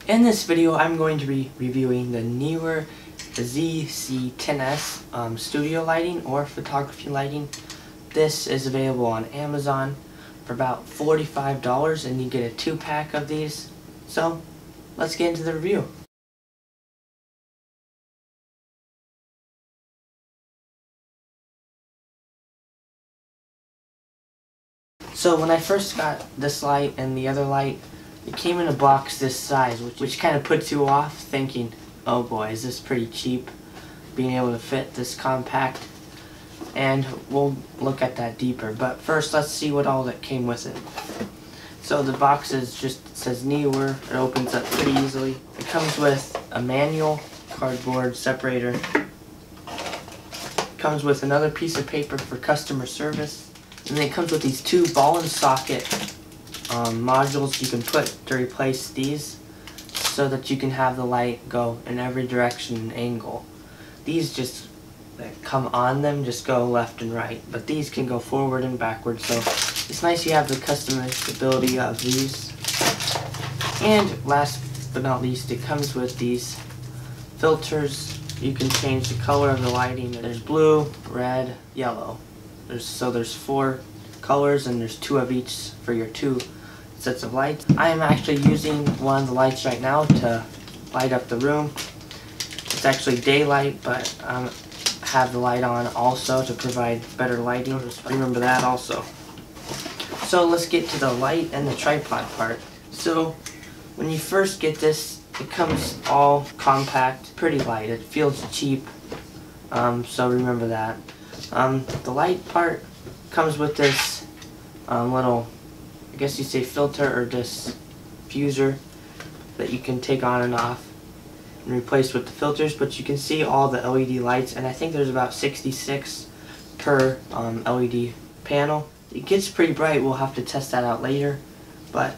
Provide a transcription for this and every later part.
In this video, I'm going to be reviewing the Neewer ZC-10S Studio Lighting or Photography Lighting. This is available on Amazon for about $45, and you get a 2-pack of these. So, let's get into the review. So when I first got this light and the other light, it came in a box this size, which kind of puts you off, thinking, oh boy, is this pretty cheap, being able to fit this compact. And we'll look at that deeper, but first let's see what all that came with it. So the box says Neewer. It opens up pretty easily. It comes with a manual, cardboard separator. It comes with another piece of paper for customer service. And then it comes with these 2 ball and socket modules you can put to replace these, so that you can have the light go in every direction and angle. These that come on them just go left and right, but these can go forward and backward, so it's nice you have the customizability of these. And last but not least, it comes with these filters. You can change the color of the lighting. There's blue, red, yellow. There's 4 colors, and there's 2 of each for your 2 sets of lights. I am actually using one of the lights right now to light up the room. It's actually daylight, but I have the light on also to provide better lighting. Remember that also. So let's get to the light and the tripod part. So when you first get this, it comes all compact, pretty light. It feels cheap, so remember that. The light part comes with this little, I guess you say filter or diffuser that you can take on and off and replace with the filters, but you can see all the LED lights, and I think there's about 66 per LED panel. It gets pretty bright. We'll have to test that out later, but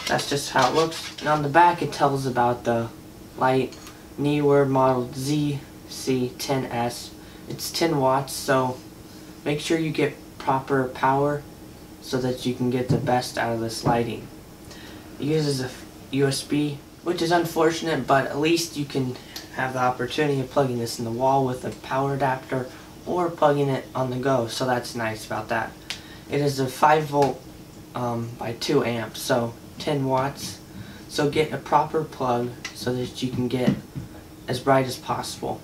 that's just how it looks. And on the back it tells about the light, Neewer model ZC-10S. It's 10 watts, so make sure you get proper power so that you can get the best out of this lighting. It uses a USB, which is unfortunate, but at least you can have the opportunity of plugging this in the wall with a power adapter or plugging it on the go, so that's nice about that. It is a 5 volt by 2 amps, so 10 watts. So get a proper plug so that you can get as bright as possible.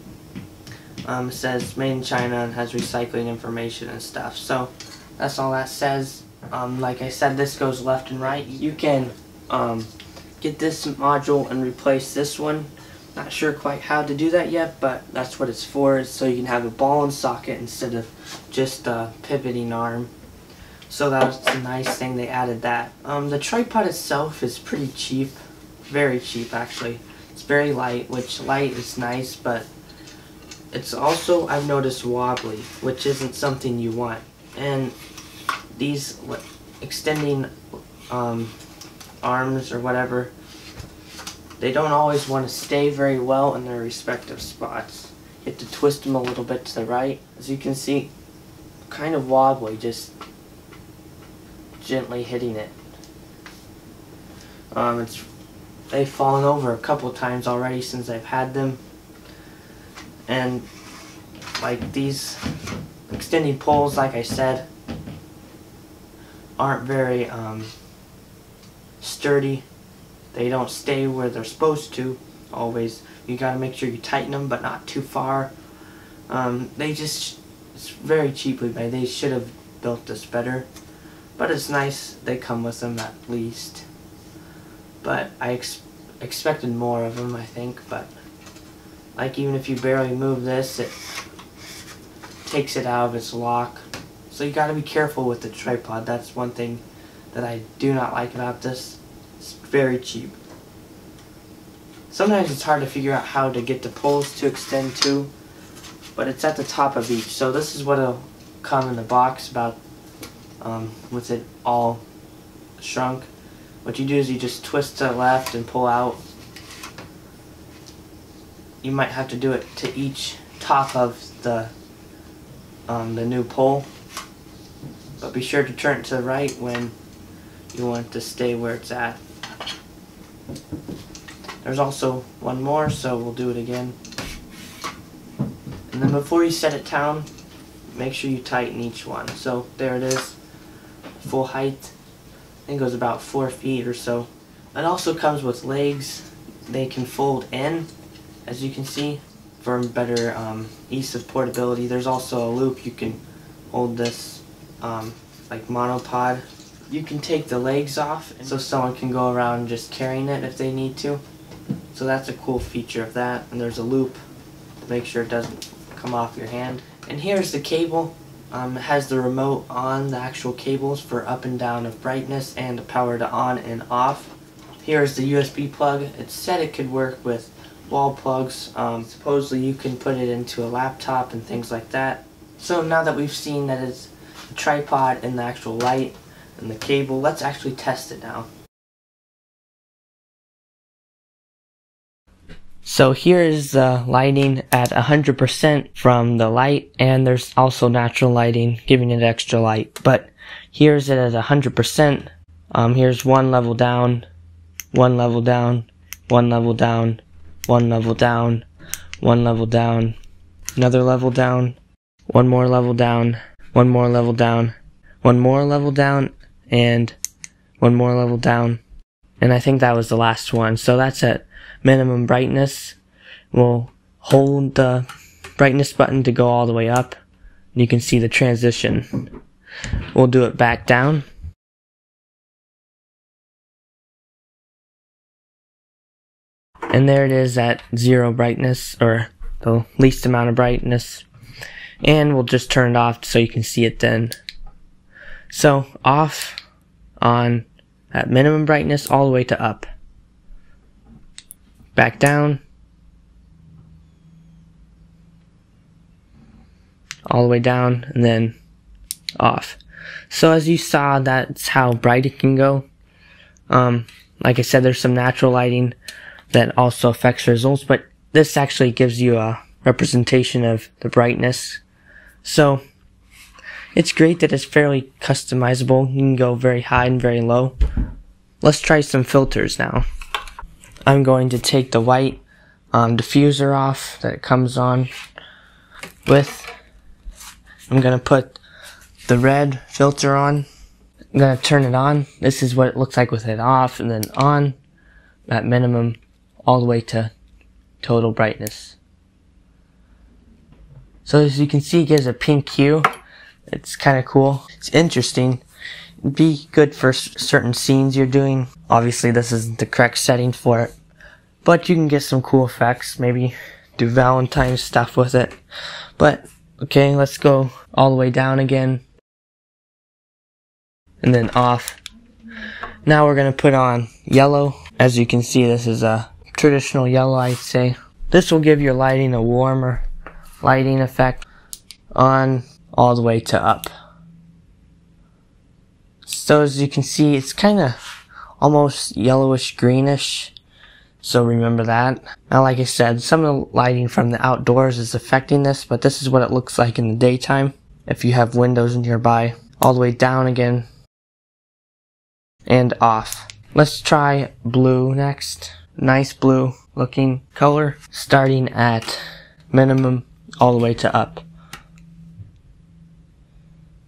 It says made in China and has recycling information and stuff, so that's all that says. Like I said, this goes left and right. You can get this module and replace this one. Not sure quite how to do that yet, but that's what it's for, so you can have a ball and socket instead of just a pivoting arm. So that's a nice thing, they added that. The tripod itself is pretty cheap, very cheap actually. It's very light, which light is nice, but it's also, I've noticed, wobbly, which isn't something you want. And these extending arms or whatever, they don't always want to stay very well in their respective spots. You have to twist them a little bit to the right. As you can see, kind of wobbly, just gently hitting it. They've fallen over a couple times already since I've had them. And like these extending poles, like I said, aren't very sturdy. They don't stay where they're supposed to always. You gotta make sure you tighten them, but not too far. It's very cheaply made. They should have built this better, but it's nice they come with them at least. But I expected more of them, I think. But like, even if you barely move this, it takes it out of its lock. So you gotta be careful with the tripod. That's one thing that I do not like about this. It's very cheap. Sometimes it's hard to figure out how to get the poles to extend to, but it's at the top of each. So this is what will come in the box with it all shrunk. What you do is you just twist to the left and pull out. You might have to do it to each top of the new pole, but be sure to turn it to the right when you want it to stay where it's at. There's also one more, so we'll do it again. And then before you set it down, make sure you tighten each one. So there it is, full height. I think it goes about 4 feet or so. It also comes with legs. They can fold in, as you can see, for better ease of portability. There's also a loop you can hold this like monopod. You can take the legs off so someone can go around just carrying it if they need to. So that's a cool feature of that. And there's a loop to make sure it doesn't come off your hand. And here's the cable. It has the remote on the actual cables for up and down of brightness and the power to on and off. Here's the USB plug. It said it could work with wall plugs. Supposedly you can put it into a laptop and things like that. So now that we've seen that it's a tripod and the actual light and the cable, let's actually test it now. So here is the lighting at 100% from the light, and there's also natural lighting giving it extra light. But here's it at 100%. Here's one level down, one level down, one level down, one level down, one level down, another level down, one more level down, one more level down, one more level down, and one more level down. And I think that was the last one. So that's at minimum brightness. We'll hold the brightness button to go all the way up. You can see the transition. We'll do it back down. And there it is at 0 brightness, or the least amount of brightness. And we'll just turn it off so you can see it then. So off, on, at minimum brightness all the way to up. Back down. All the way down, and then off. So as you saw, that's how bright it can go. Like I said, there's some natural lighting that also affects results, but this actually gives you a representation of the brightness. So it's great that it's fairly customizable. You can go very high and very low. Let's try some filters now. I'm going to take the white diffuser off that it comes on with. I'm going to put the red filter on. I'm going to turn it on. This is what it looks like with it off, and then on at minimum all the way to total brightness. So as you can see, it gives a pink hue. It's kind of cool. It's interesting. It'd be good for certain scenes you're doing. Obviously this isn't the correct setting for it, but you can get some cool effects. Maybe do Valentine's stuff with it. But okay, let's go all the way down again. And then off. Now we're going to put on yellow. As you can see, this is a traditional yellow, I'd say. This will give your lighting a warmer lighting effect. On all the way to up. So as you can see, it's kind of almost yellowish greenish. So remember that. Now like I said, some of the lighting from the outdoors is affecting this, but this is what it looks like in the daytime if you have windows nearby. All the way down again. And off. Let's try blue next. Nice blue looking color. Starting at minimum all the way to up.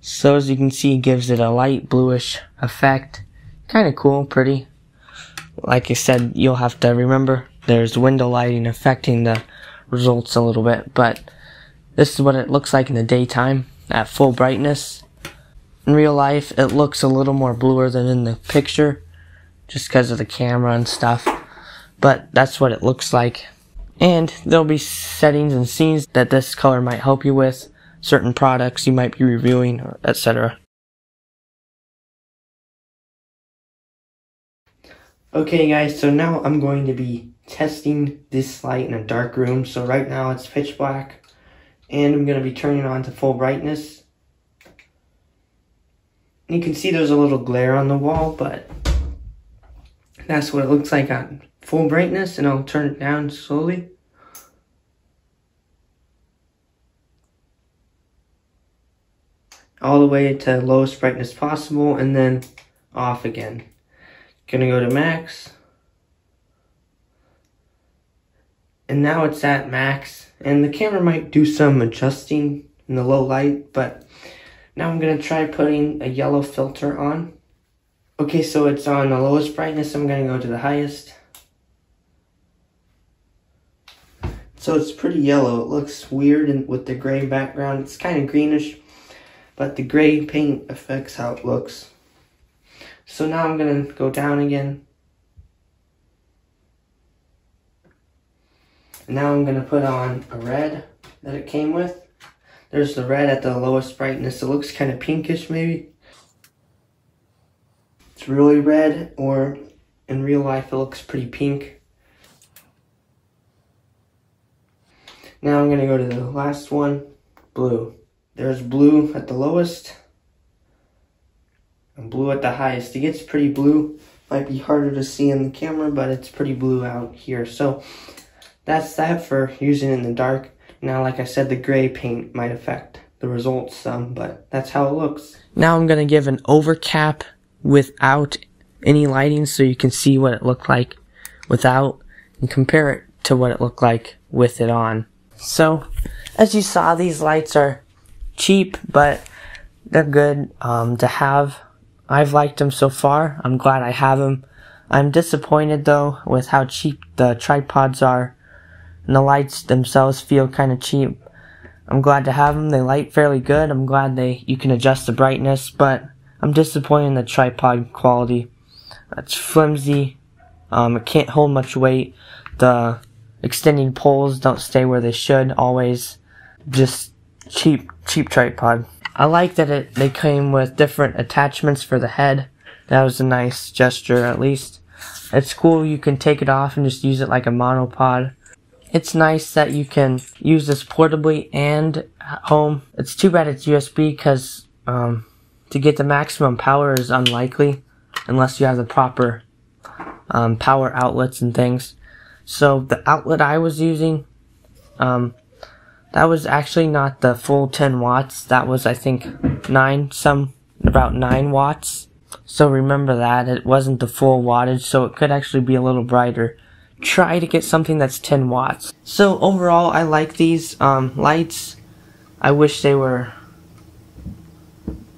So as you can see, it gives it a light bluish effect. Kind of cool, pretty. Like I said, you'll have to remember there's window lighting affecting the results a little bit, but this is what it looks like in the daytime at full brightness. In real life, it looks a little more bluer than in the picture, just because of the camera and stuff, but that's what it looks like. And there'll be settings and scenes that this color might help you with, certain products you might be reviewing, etc. Okay guys, so now I'm going to be testing this light in a dark room. So right now it's pitch black, and I'm going to be turning it on to full brightness. And you can see there's a little glare on the wall, but that's what it looks like on full brightness, and I'll turn it down slowly. All the way to lowest brightness possible, and then off again. Gonna go to max. and now it's at max, and the camera might do some adjusting in the low light, but now I'm going to try putting a yellow filter on. Okay, so it's on the lowest brightness. I'm going to go to the highest. So it's pretty yellow. It looks weird and with the gray background. It's kind of greenish, but the gray paint affects how it looks. So now I'm going to go down again. And now I'm going to put on a red that it came with. There's the red at the lowest brightness. It looks kind of pinkish maybe. It's really red, or in real life it looks pretty pink. Now I'm going to go to the last one, blue. There's blue at the lowest and blue at the highest. It gets pretty blue. Might be harder to see in the camera, but it's pretty blue out here. So that's that for using in the dark. Now, like I said, the gray paint might affect the results some, but that's how it looks. Now I'm going to give an overcap without any lighting so you can see what it looked like without and compare it to what it looked like with it on. So, as you saw, these lights are cheap, but they're good to have. I've liked them so far. I'm glad I have them. I'm disappointed though with how cheap the tripods are, and the lights themselves feel kind of cheap. I'm glad to have them. They light fairly good. I'm glad you can adjust the brightness, but I'm disappointed in the tripod quality. It's flimsy. It can't hold much weight. The extending poles don't stay where they should always. Just cheap tripod. I like that they came with different attachments for the head. That was a nice gesture, at least. It's cool you can take it off and just use it like a monopod. It's nice that you can use this portably and at home. It's too bad it's USB because to get the maximum power is unlikely unless you have the proper power outlets and things. So the outlet I was using, that was actually not the full 10 watts. That was, I think, about 9 watts. So remember that. It wasn't the full wattage, so it could actually be a little brighter. Try to get something that's 10 watts. So overall, I like these lights. I wish they were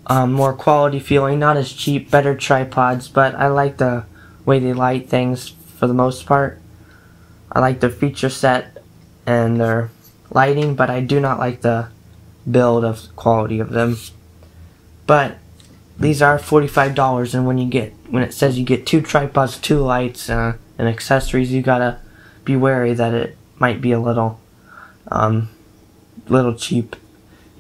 more quality feeling, not as cheap, better tripods, but I like the way they light things for the most part. I like the feature set and their lighting, but I do not like the build of quality of them. But these are $45, and when it says you get 2 tripods, 2 lights, and accessories, you gotta be wary that it might be a little cheap.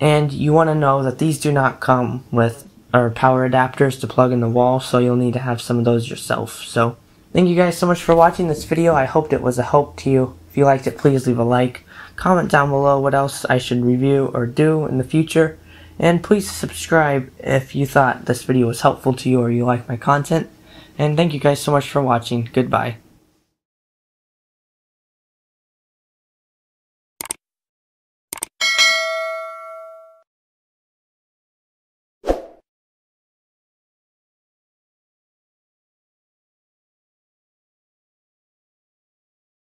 And you want to know that these do not come with power adapters to plug in the wall, so you'll need to have some of those yourself. So thank you guys so much for watching this video. I hoped it was a help to you. If you liked it, please leave a like. Comment down below what else I should review or do in the future. And please subscribe if you thought this video was helpful to you or you like my content. And thank you guys so much for watching. Goodbye.